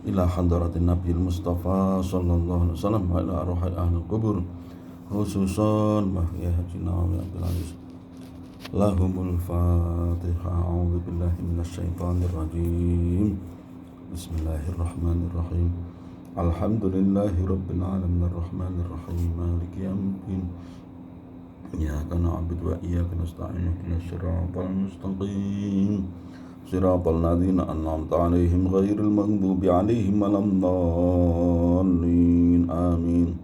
ila hadratin Nabi Mustafa sallallahu alaihi wasallam wa ila arwah ahli kubur khususan Bahya Haji Nawawi Abdul Aziz lahumul fatihah. A'udzu billahi minasyaitonir rajim. Bismillahirrahmanirrahim. Alhamdulillahi rabbil alamin arrahmanir rahim maliki yaumiddin. Iyyaka na'budu wa iyyaka nasta'in ihdinas siratal mustaqim siratal ladzina an'amta 'alaihim ghairil maghdubi 'alaihim waladdallin. Amin.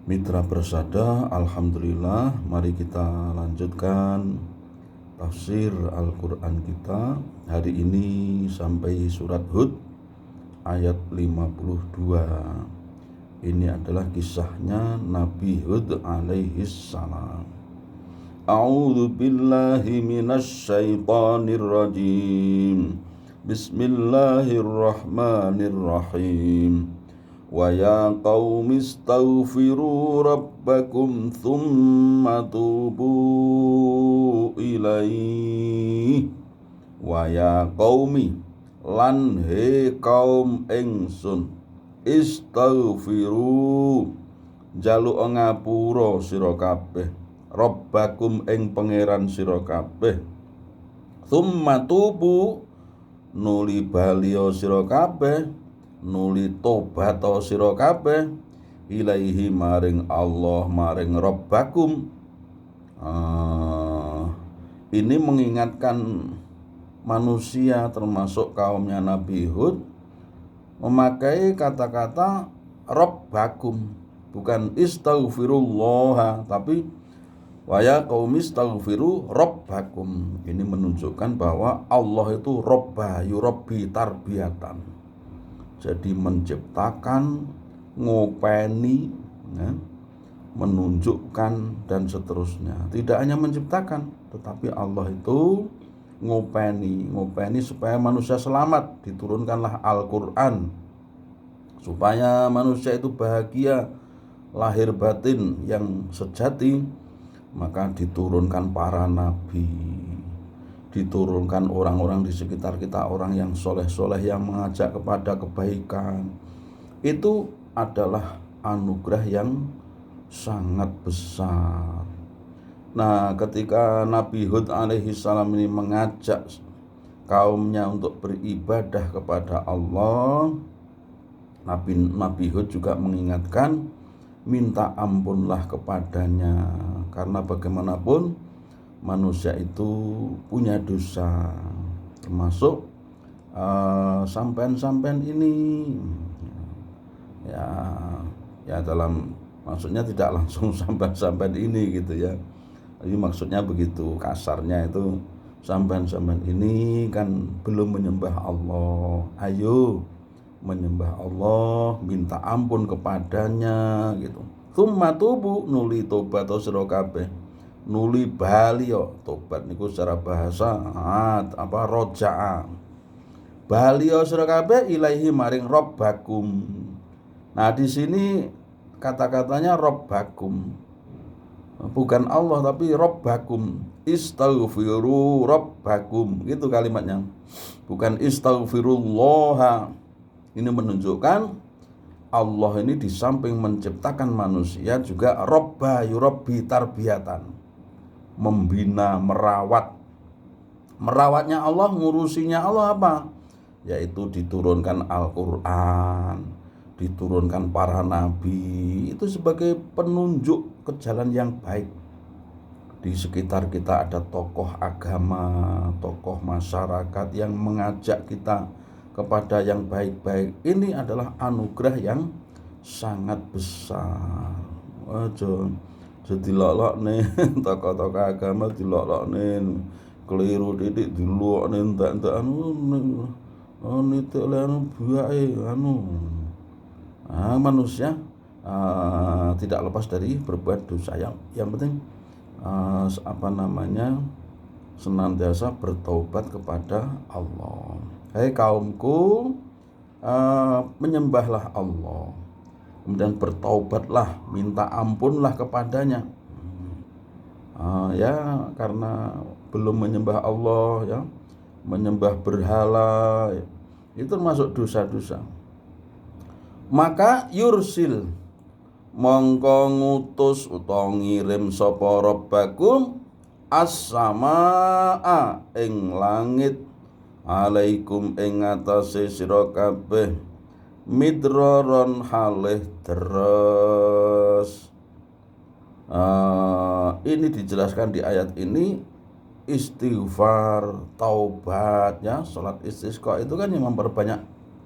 Mitra Persada, alhamdulillah, mari kita lanjutkan tafsir Al-Qur'an kita hari ini sampai surat Hud ayat 52. Ini adalah kisahnya Nabi Hud alaihi salam. A'udzu billahi minasy syaithanir rajim. Bismillahirrahmanirrahim. Wa ya qaumi istaghfiru rabbakum thumma tubu ilaihi. Wa ya qaumi, lan he kaum ingsun, istaghfiru jaluk ngapura sira kabeh, rabbakum ing pangeran sira kabeh, thumma tubu nuli baliya sira kabeh, nuli tobat sira kabeh, ilaihi maring Allah, maring rabbakum. Ini mengingatkan manusia termasuk kaumnya Nabi Hud memakai kata-kata rabbakum, bukan istaghfirullah, tapi wa ya qaumi istaghfiru rabbakum. Ini menunjukkan bahwa Allah itu robba yurabbi tarbiyatan, jadi menciptakan, ngopeni, ya, menunjukkan dan seterusnya. Tidak hanya menciptakan, tetapi Allah itu ngopeni supaya manusia selamat. Diturunkanlah Al-Qur'an supaya manusia itu bahagia lahir batin yang sejati. Maka diturunkan para nabi, diturunkan orang-orang di sekitar kita, orang yang soleh-soleh yang mengajak kepada kebaikan. Itu adalah anugerah yang sangat besar. Nah, ketika Nabi Hud alaihi salam ini mengajak kaumnya untuk beribadah kepada Allah, Nabi Hud juga mengingatkan, minta ampunlah kepadanya, karena bagaimanapun manusia itu punya dosa, termasuk sampean-sampean ini. Ya dalam maksudnya tidak langsung sampean-sampean ini gitu ya. Ini maksudnya begitu, kasarnya itu sampean-sampean ini kan belum menyembah Allah. Ayo menyembah Allah, minta ampun kepadanya gitu. Tsumma tubu, nuli tobat sira kabeh. Nuli bali yo, tobat niku secara bahasa roja'a. Bali sira kabeh ilaihi maring rabbakum. Nah, di sini kata-katanya rabbakum. Bukan Allah tapi rabbakum. Istaghfiru rabbakum, gitu kalimatnya. Bukan istaghfirullah. Ini menunjukkan Allah ini di samping menciptakan manusia juga robba yurabbi tarbiyatan, membina, merawat. Merawatnya Allah, ngurusinya Allah apa? Yaitu diturunkan Al-Qur'an, diturunkan para nabi, itu sebagai penunjuk ke jalan yang baik. Di sekitar kita ada tokoh agama, tokoh masyarakat yang mengajak kita kepada yang baik-baik. Ini adalah anugerah yang sangat besar. Aja dilolokne tokoh-tokoh agama, dilolokne keliru didik, dilolokne entek-entek nitik buake manusia tidak lepas dari berbuat dosa. Yang penting senantiasa bertaubat kepada Allah. Hai kaumku, menyembahlah Allah, kemudian bertaubatlah, minta ampunlah kepadanya. Karena belum menyembah Allah, ya, menyembah berhala, itu termasuk dosa-dosa. Maka yursil mongko ngutus utawa ngirim sapa rabbakum as-samaa ing langit alaikum ing atase sira kabeh midraron halih deres. Ini dijelaskan di ayat ini istighfar, taubat ya. Salat istisqa itu kan yang memperbanyak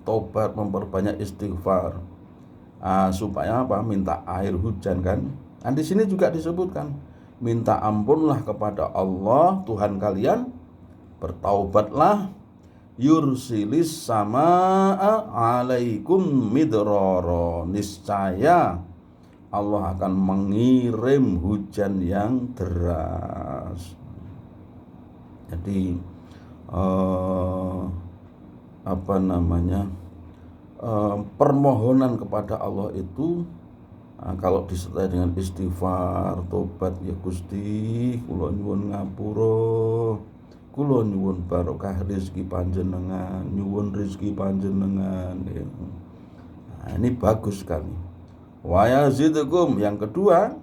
taubat, memperbanyak istighfar. Supaya apa? Minta air hujan kan. Dan di sini juga disebutkan minta ampunlah kepada Allah Tuhan kalian, bertaubatlah, yursilis samaa alaikum midrara, niscaya Allah akan mengirim hujan yang deras. Jadi permohonan kepada Allah itu kalau disertai dengan istighfar, tobat, ya Gusti, kula nyuwun ngapura, kula nyuwun barokah rezeki panjenengan, nyuwun rezeki panjenengan ya. Ini bagus sekali. Wa yazidkum, yang kedua,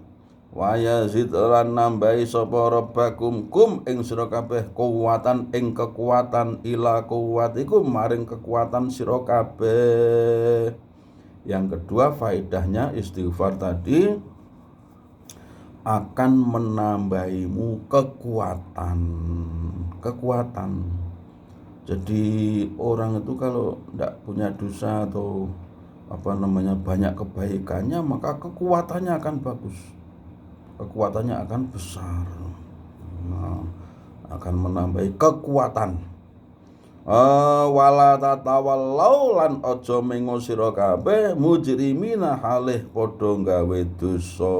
wa yazid lan nambahi sapa rabbakum kum ing sira kabeh kuwatan ing kekuatan ila kuwatikum maring kekuatan sira kabeh. Yang kedua faedahnya istighfar tadi akan menambahimu kekuatan. Jadi orang itu kalau tidak punya dosa atau banyak kebaikannya, maka kekuatannya akan bagus, kekuatannya akan besar, akan menambahi kekuatan. Wala tatawallau lan aja mengo sira kabeh mujrimina halih padha gawe dosa.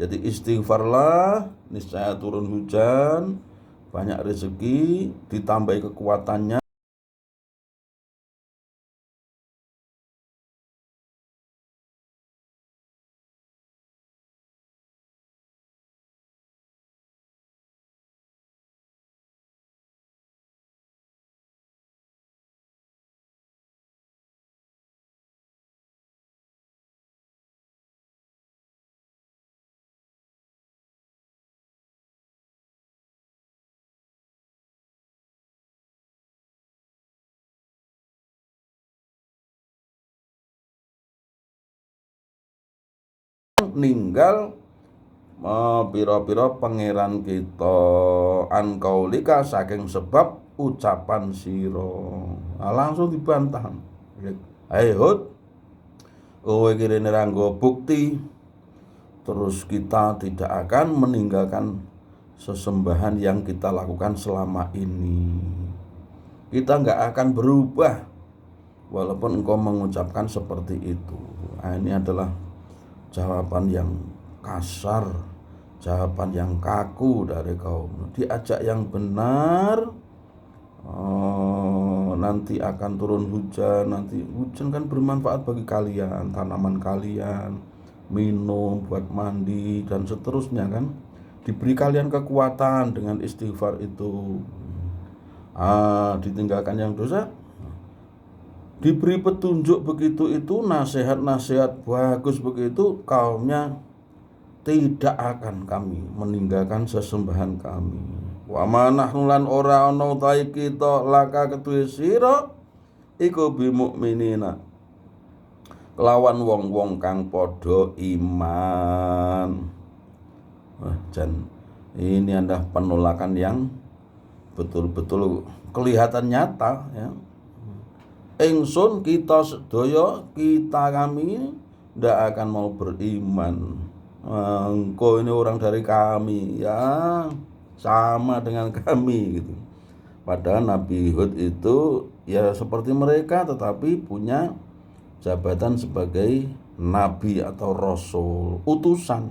Jadi istighfarlah, niscaya turun hujan, banyak rezeki, ditambahi kekuatannya. Ninggal pira-pira pangeran kita ankaulika saking sebab ucapan sira. Langsung dibantah. Hai Hud, kowe kirene nganggo bukti, terus kita tidak akan meninggalkan sesembahan yang kita lakukan selama ini. Kita enggak akan berubah walaupun engkau mengucapkan seperti itu. Ini adalah jawaban yang kasar, jawaban yang kaku dari kaum. Diajak yang benar, nanti akan turun hujan, nanti hujan kan bermanfaat bagi kalian, tanaman kalian, minum, buat mandi dan seterusnya kan. Diberi kalian kekuatan dengan istighfar itu. Ditinggalkan yang dosa, diberi petunjuk begitu, itu nasihat-nasihat bagus begitu, kaumnya tidak akan kami meninggalkan sesembahan kami. Wa manahnu lan ora ana utahe kita laka keduwe sira iku bi mukminina kelawan wong-wong kang padha iman. Jan ini adalah penolakan yang betul-betul kelihatan nyata ya. Ingsun, kita sedaya, kami ndak akan mau beriman. Engkau ini orang dari kami ya, sama dengan kami gitu. Padahal Nabi Hud itu ya seperti mereka, tetapi punya jabatan sebagai nabi atau rasul, utusan.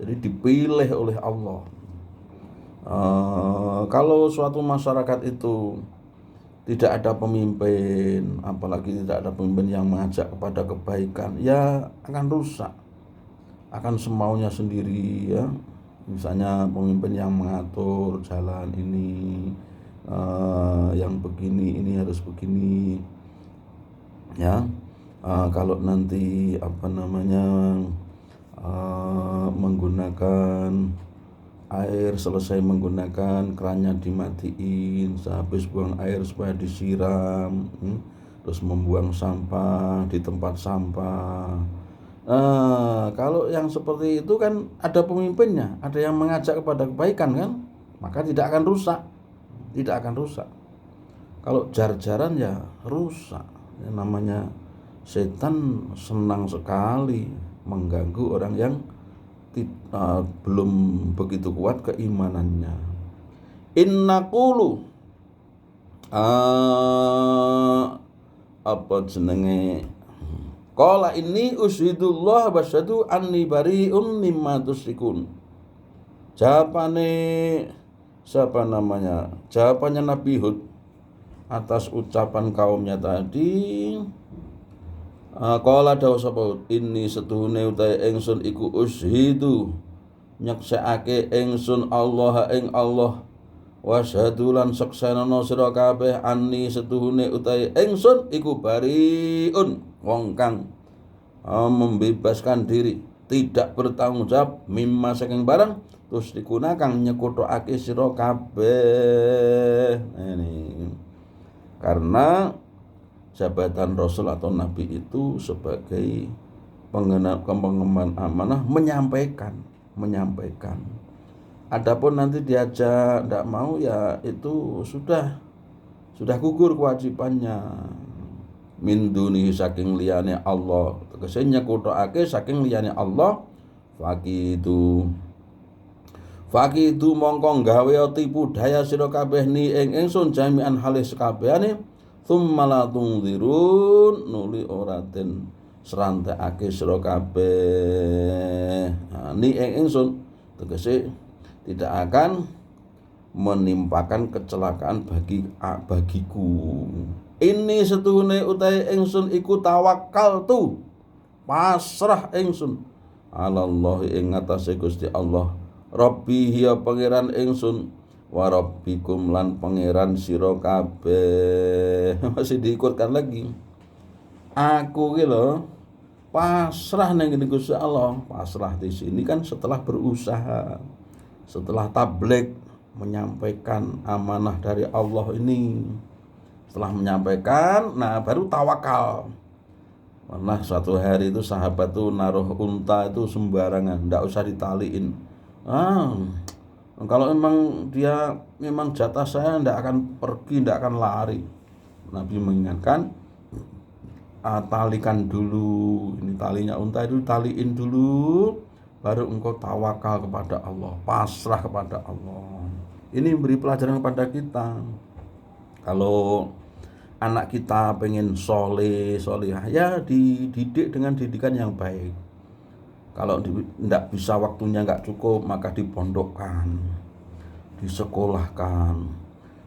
Jadi dipilih oleh Allah. Kalau suatu masyarakat itu tidak ada pemimpin, apalagi tidak ada pemimpin yang mengajak kepada kebaikan, ya akan rusak, akan semaunya sendiri ya. Misalnya pemimpin yang mengatur jalan ini, yang begini ini harus begini ya. Kalau nanti menggunakan air, selesai menggunakan kerannya dimatiin, sehabis buang air supaya disiram, terus membuang sampah di tempat sampah. Kalau yang seperti itu kan ada pemimpinnya, ada yang mengajak kepada kebaikan kan, maka tidak akan rusak. Kalau jar-jaran ya rusak. Yang namanya setan senang sekali mengganggu orang yang belum begitu kuat keimanannya. Innaqulu qala inni usyhidullah wa asyhadu anni bari'um mimma tusyrikun. Jawabannya Nabi Hud atas ucapan kaumnya tadi. Qala dawu sapa Hud, inni setuhune utahe ingsun iku ushidu nyeksekake ingsun Allah ing Allah, wa syahadu lan saksana sira kabeh anni setuhune utahe ingsun iku bariun wong kang membebaskan diri, tidak bertanggung jawab mimma saking barang terus digunakan kang nyekutokake sira kabeh. Ini karena jabatan Rasul atau Nabi itu sebagai pengemban amanah menyampaikan. Adapun nanti diajak tidak mau ya itu sudah gugur kewajibannya. Min duni saking liyane Allah, tegese nyekutokake saking liyane Allah. Fakidu mongko gawe tipu daya sira kabeh ni ing ingsun jami'an halis kabehane. Tsumma la tunzirun nuli ora den srantekake sira kabeh. Ni ingsun tegese tidak akan menimpakan kecelakaan bagiku. Ini setuhune utahe ingsun iku tawakkaltu, pasrah ingsun Allah ing atase Gusti Allah. Rabbi hiya pangeran ingsun, wa rabbikum lan pangeran sira kabeh. Masih diikutkan lagi. Aku ki lho pasrah ning Gusti Allah. Pasrah di sini kan setelah berusaha, setelah tabligh menyampaikan amanah dari Allah ini. Setelah menyampaikan, nah baru tawakal. Pernah suatu hari itu sahabat tuh naruh unta itu sembarangan, enggak usah ditaliin. Kalau memang jatah saya tidak akan pergi, tidak akan lari. Nabi mengingatkan, talikan dulu, ini talinya unta itu taliin dulu, baru engkau tawakal kepada Allah, pasrah kepada Allah. Ini beri pelajaran kepada kita. Kalau anak kita pengen solehah, ya dididik dengan didikan yang baik. Kalau tidak bisa, waktunya nggak cukup, maka dipondokkan, disekolahkan,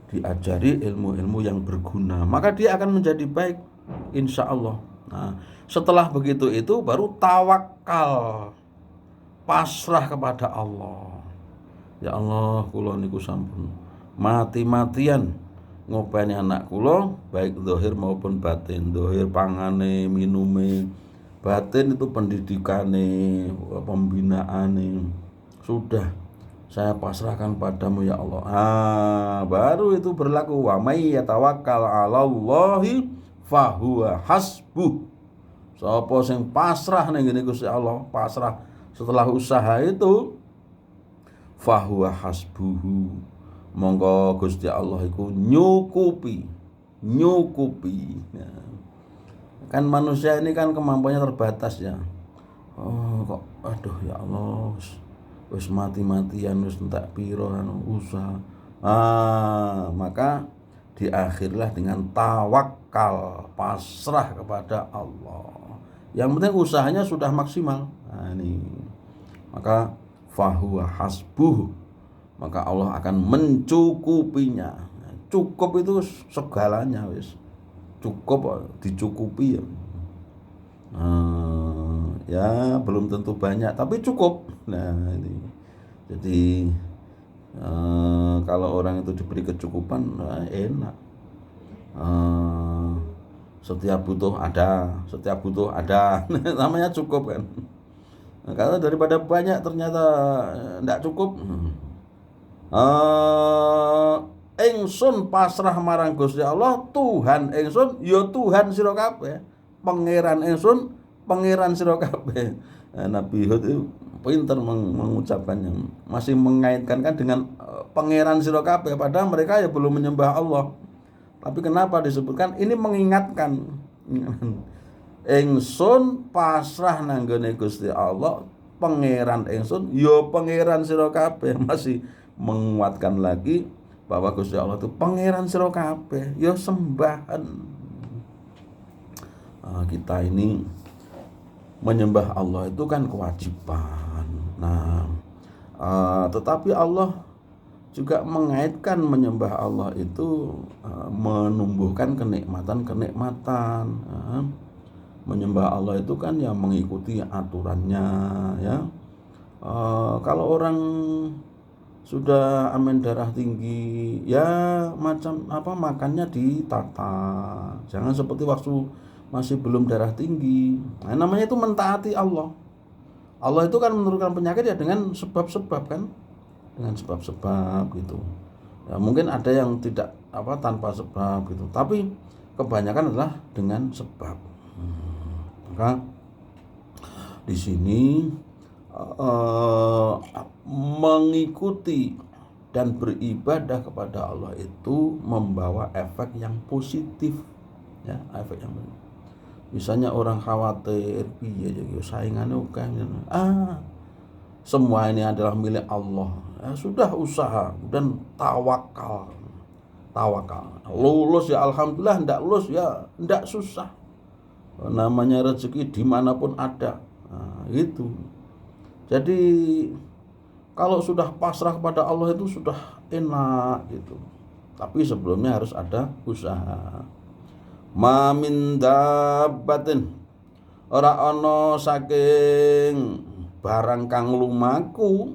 diajari ilmu-ilmu yang berguna, maka dia akan menjadi baik, insya Allah. Nah, setelah begitu itu baru tawakal, pasrah kepada Allah. Ya Allah, kula niku sampun mati-matian ngopeni anak kula, baik zahir maupun batin. Zahir pangane, minume, batin itu pendidikane, pembinaane. Sudah saya pasrahkan padamu ya Allah. Baru itu berlaku, wa may yatawakkal 'alallahi fahuwa hasbuh. Sapa sing pasrah ning ngene Gusti Allah, pasrah setelah usaha itu, fahuwa hasbuhu, monggo Gusti Allah iku nyukupi. Ya. Kan manusia ini kan kemampuannya terbatas ya. Aduh ya Allah, wis mati-matian, wis entek piro usaha. Maka diakhirilah dengan tawakal, pasrah kepada Allah. Yang penting usahanya sudah maksimal. Ini maka fahuwa hasbuh, maka Allah akan mencukupinya. Cukup itu segalanya, wis cukup, dicukupi ya. Ya belum tentu banyak, tapi cukup. Nah ini jadi Kalau orang itu diberi kecukupan, enak. Setiap butuh ada, namanya cukup kan. Kalau daripada banyak ternyata tidak cukup, ingsun pasrah marang Gusti Allah, Tuhan ingsun ya Tuhan sira kabeh, pangeran ingsun pangeran sira kabeh. Nabi Hud itu pintar mengucapkannya, masih mengaitkan kan dengan pangeran sira kabeh, padahal mereka ya belum menyembah Allah. Tapi kenapa disebutkan ini mengingatkan ingsun pasrah nanggone Gusti Allah, pangeran ingsun ya pangeran sira kabeh, masih menguatkan lagi bahwa Gusti Allah itu pangeran sira kabeh, ya sembahan. Kita ini menyembah Allah itu kan kewajiban. Nah, tetapi Allah juga mengaitkan menyembah Allah itu menumbuhkan kenikmatan-kenikmatan. Menyembah Allah itu kan ya mengikuti aturannya, ya. Kalau orang sudah amen darah tinggi, ya macam apa makannya ditata. Jangan seperti waktu masih belum darah tinggi. Nah, namanya itu mentaati Allah. Allah itu kan menurunkan penyakit ya dengan sebab-sebab kan, dengan sebab-sebab gitu. Ya, mungkin ada yang tidak tanpa sebab gitu, tapi kebanyakan adalah dengan sebab. Maka di sini mengikuti dan beribadah kepada Allah itu membawa efek yang positif, ya, efek yang positif. Misalnya orang khawatir piye ya saingannya semua ini adalah milik Allah, ya sudah usaha dan tawakal. Lulus ya alhamdulillah, ndak lulus ya ndak susah, namanya rezeki dimanapun ada. Nah, itu jadi kalau sudah pasrah kepada Allah itu sudah enak gitu, tapi sebelumnya harus ada usaha. Ma min dabbatin, ora ana saking barang kang lumaku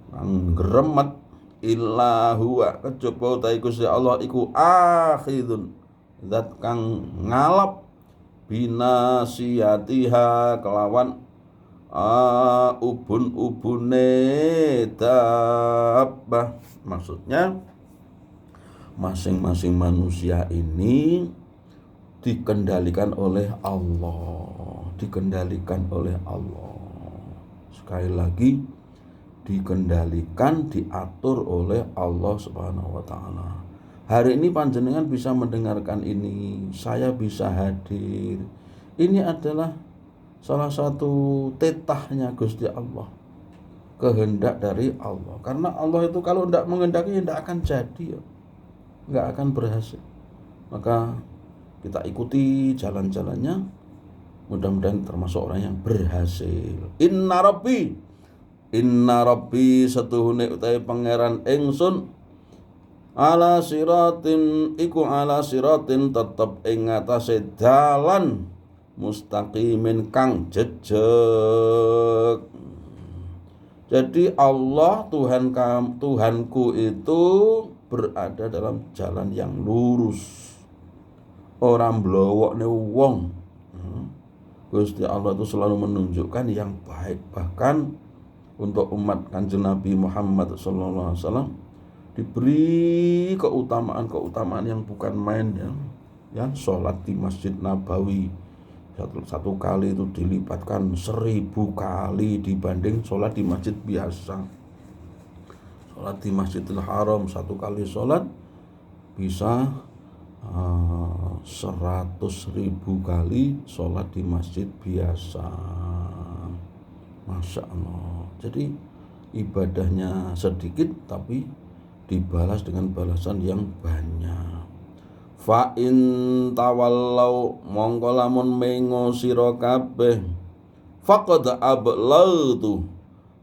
kang gremet illa huwa kejaba utahe Gusti Allah iku akhidun, zat kang ngalap binasiyatiha kelawan ubun-ubune dabbah. Maksudnya masing-masing manusia ini dikendalikan oleh Allah, Sekali lagi, dikendalikan, diatur oleh Allah Subhanahu wa taala. Hari ini panjenengan bisa mendengarkan ini, saya bisa hadir. Ini adalah salah satu titahnya Gusti Allah, kehendak dari Allah. Karena Allah itu kalau tidak menghendaki tidak akan jadi, nggak akan berhasil. Maka kita ikuti jalan-jalannya, mudah-mudahan termasuk orang yang berhasil. Inna rabbi satuhune utahe pangeran ingsun ala siratin tetep ing atase dalan mustaqimin kang jejeg. Jadi Allah Tuhanku itu berada dalam jalan yang lurus, orang blowokne wong. Gusti Allah itu selalu menunjukkan yang baik. Bahkan untuk umat Kanjeng Nabi Muhammad SAW diberi keutamaan yang bukan main, ya. Sholat di Masjid Nabawi satu kali itu dilipatkan 1000 kali dibanding sholat di masjid biasa. Sholat di Masjidil Haram satu kali sholat bisa 100.000 kali sholat di masjid biasa. Masya Allah. Jadi ibadahnya sedikit tapi dibalas dengan balasan yang banyak. Fa in tawallau mongko lamun mengo sira kabeh faqad ablautu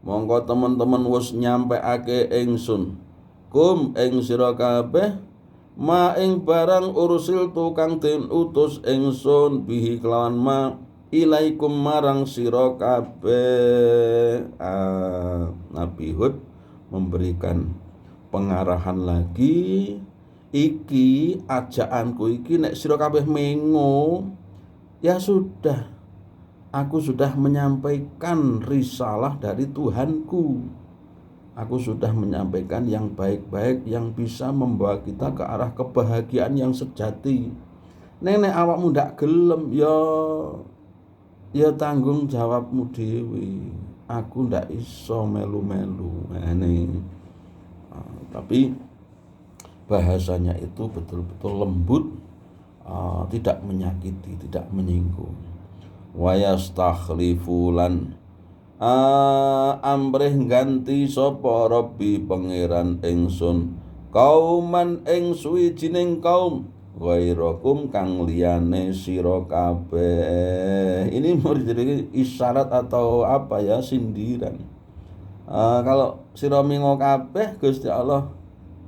mongko teman-teman wis nyampeake ingsun kum ing sira kabeh ma ing barang urusil tukang den utus ingsun bihi kelawan ma ilaikum marang sira kabeh. Nabi Hud memberikan pengarahan lagi. Iki ajaanku iki nek sira kabeh mengo, ya sudah, aku sudah menyampaikan risalah dari Tuhanku. Aku sudah menyampaikan yang baik-baik yang bisa membawa kita ke arah kebahagiaan yang sejati. Nek awakmu ndak gelem, ya tanggung jawabmu dewe. Aku ndak iso melu-melu. Tapi bahasanya itu betul-betul lembut, tidak menyakiti, tidak menyinggung. Wa yastakhlifulan amrih ganti sapa Rabbi pangeran ingsun kauman ing suwijining kaum ghairakum kang liyane sira kabeh. Ini menjadi isyarat atau apa ya, sindiran. Kalau sira mingo kabeh Gusti Allah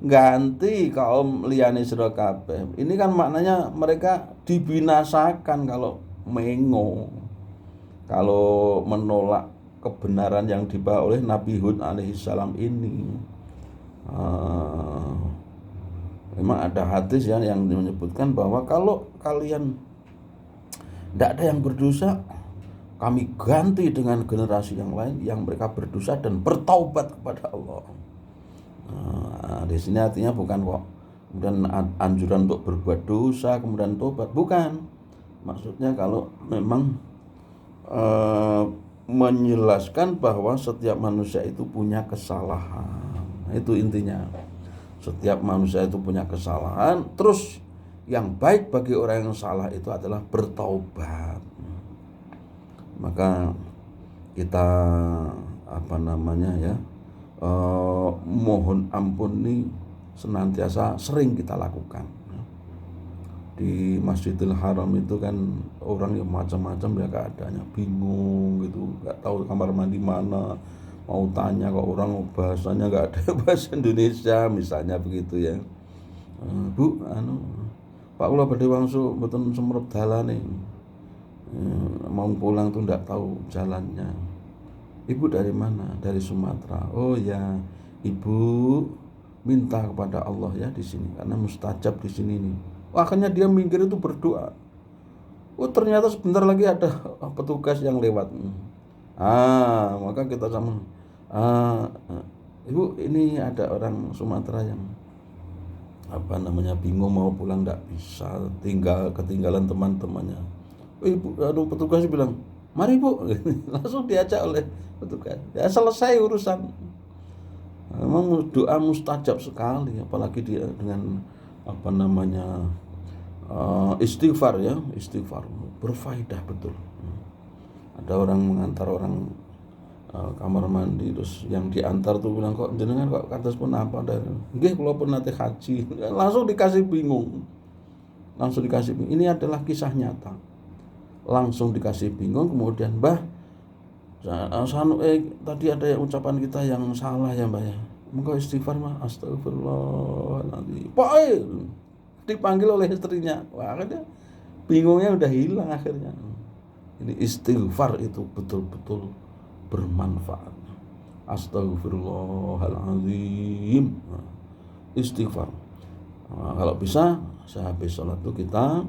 ganti kaum liyane sira kabeh. Ini kan maknanya mereka dibinasakan kalau mengo, kalau menolak kebenaran yang dibawa oleh Nabi Hud alaihissalam ini. Memang ada hadis ya yang menyebutkan bahwa kalau kalian tidak ada yang berdosa, kami ganti dengan generasi yang lain yang mereka berdosa dan bertaubat kepada Allah. Di sini artinya bukan kok kemudian anjuran untuk berbuat dosa kemudian tobat, bukan. Maksudnya kalau memang menjelaskan bahwa setiap manusia itu punya kesalahan. Itu intinya. Setiap manusia itu punya kesalahan, terus yang baik bagi orang yang salah itu adalah bertaubat. Maka kita mohon ampun ini senantiasa sering kita lakukan. Di Masjidil Haram itu kan orang yang macam-macam ya keadaannya, bingung gitu, nggak tahu kamar mandi mana, mau tanya kok orang bahasanya nggak ada bahasa Indonesia misalnya begitu ya. Bu, Pak kula badhe wangsul mboten semrep dalane, mau pulang tuh nggak tahu jalannya. Ibu dari mana? Dari Sumatera. Oh ya, ibu minta kepada Allah ya di sini karena mustajab di sini nih. Akhirnya dia minggir itu berdoa. Oh ternyata sebentar lagi ada petugas yang lewat. Maka kita sama, Ibu ini ada orang Sumatera yang bingung mau pulang nggak bisa, ketinggalan teman-temannya. Ibu, petugas bilang, mari Bu, langsung diajak oleh petugas. Ya selesai urusan. Memang doa mustajab sekali, apalagi dia dengan istighfar ya, istighfar berfaedah betul. Ada orang mengantar orang kamar mandi, terus yang diantar tuh bilang, kok jenengan kok kados pun apa dari nggih kula pun nate haji. Langsung dikasih bingung. Ini adalah kisah nyata. Langsung dikasih bingung, kemudian Mbah tadi ada ucapan kita yang salah ya Mbah ya. Monggo istighfar Mbah. Astagfirullahaladzim. Dipanggil oleh istrinya. Wah, akhirnya bingungnya udah hilang akhirnya. Ini istighfar itu betul-betul bermanfaat. Astagfirullahaladzim. Istighfar. Kalau bisa sehabis sholat itu kita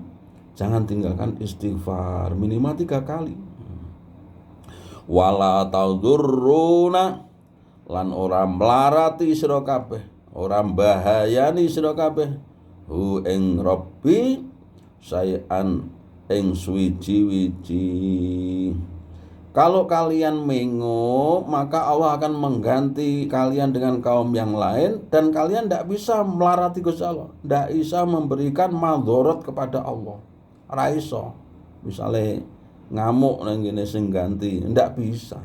jangan tinggalkan istighfar minimal 3 kali. Wala taudurruna lan ora mlarati sira kabeh, ora mbahayani sira kabeh hu ing Rabbi sayan ing suwiji-wiji. Kalau kalian mengo, maka Allah akan mengganti kalian dengan kaum yang lain dan kalian tidak bisa melarati Gusti Allah, tidak bisa memberikan madharat kepada Allah. Ora iso. Misale ngamuk nang ngene sing ganti, ndak bisa.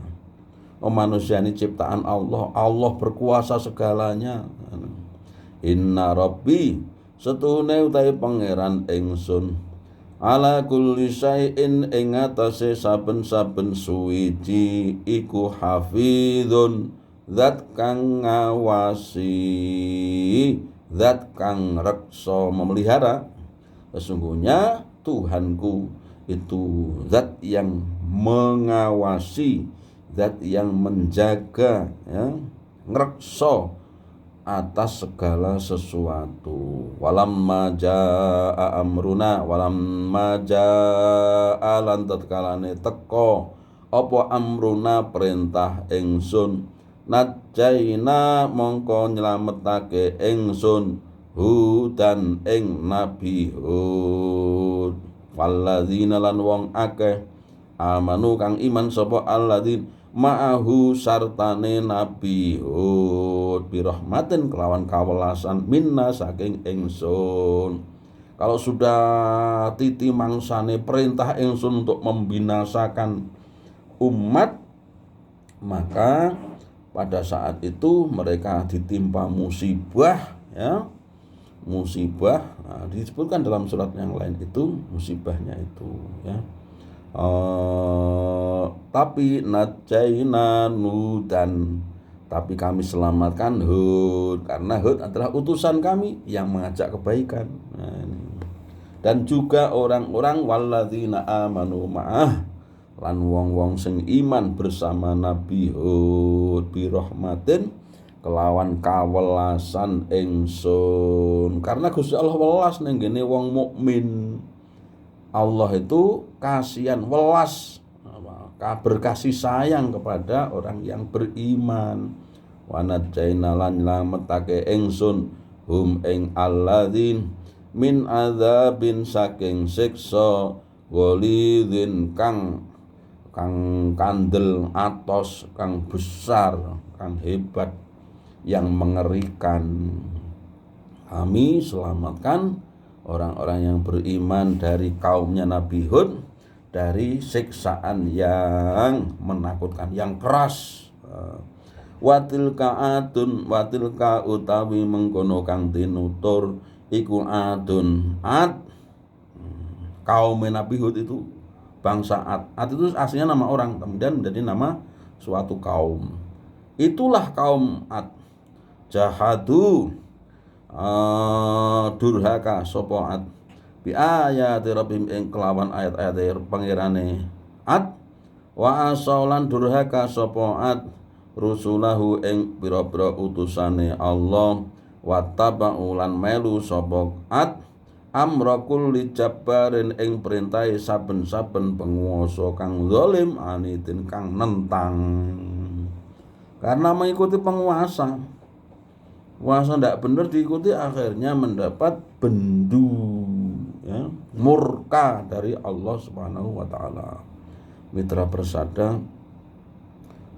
Manusia ini ciptaan Allah, Allah berkuasa segalanya. Inna Rabbi setune utahe pangeran ingsun ala kulli syai'in ing atase saben-saben suwiji iku hafizun, zat kang ngawasi, zat kang reksa memelihara. Sesungguhnya Tuhanku itu zat yang mengawasi, zat yang menjaga ya, ngrekso atas segala sesuatu. Walamma jaa amruna lan tatkalane teko apa amruna perintah ingsun najaina mongko nyelametake ingsun Hudan ing Nabi Hud walladzina lan wong akeh amanu kang iman sapa alladzin ma'ahu sartane Nabi Hud birahmatin kelawan kawelasan minna saking ingsun. Kalau sudah titi mangsane perintah ingsun untuk membinasakan umat, maka pada saat itu mereka ditimpa musibah, ya. Musibah disebutkan dalam surat yang lain itu musibahnya itu, ya. Tapi najaina Nudan, tapi kami selamatkan Hud, karena Hud adalah utusan kami yang mengajak kebaikan. Dan juga orang-orang walladzina amanu ma'ah lan wong-wong sing iman bersama Nabi Hud birahmatin kelawan kawelasan ingsun, karena Gusti Allah welas ning ngene wong mukmin. Allah itu kasihan, welas, berkasih sayang kepada orang yang beriman. Wa najaina lan nyelametake ingsun hum ing alladzin min adzabin saking siksa ghalidin kang kandel atos, kang besar, kang hebat, yang mengerikan. Kami selamatkan orang-orang yang beriman dari kaumnya Nabi Hud dari siksaan yang menakutkan, yang keras. Watilka utawi mengkono kang tinutur iku adun kaum Nabi Hud itu bangsa Ad itu aslinya nama orang, kemudian menjadi nama suatu kaum. Itulah kaum Ad jahadu durhaka sapa Ad bi ayati rabbihim ing kelawan ayat-ayat pangerane Ad wa asalan durhaka sapa Ad rusulahu ing pira-pira utusane Allah wa tabau lan melu sapa Ad amra kulli jabbarin ing perintahe saben-saben penguasa kang zalim anidin kang nentang. Karena mengikuti penguasa tidak benar diikuti, akhirnya mendapat bendu, ya, murka dari Allah Subhanahu wa taala. Mitra Persada,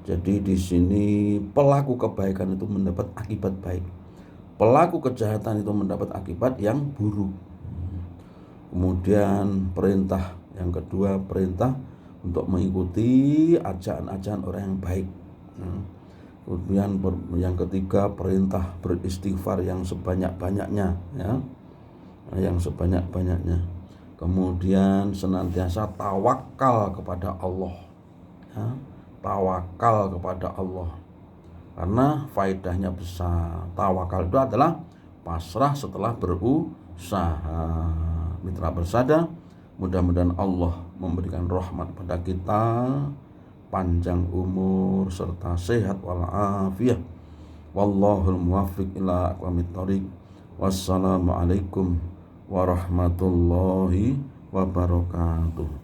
jadi di sini pelaku kebaikan itu mendapat akibat baik, pelaku kejahatan itu mendapat akibat yang buruk. Kemudian perintah yang kedua, perintah untuk mengikuti ajakan-ajakan orang yang baik. Kemudian yang ketiga, perintah beristighfar yang sebanyak-banyaknya, ya, yang sebanyak-banyaknya. Kemudian senantiasa tawakal kepada Allah, ya, tawakal kepada Allah, karena faedahnya besar. Tawakal itu adalah pasrah setelah berusaha. Mitra Persada, mudah-mudahan Allah memberikan rahmat pada kita, panjang umur serta sehat walafiat. Wallahul muwaffiq ila aqwamit thoriq. Wassalamualaikum warahmatullahi wabarakatuh.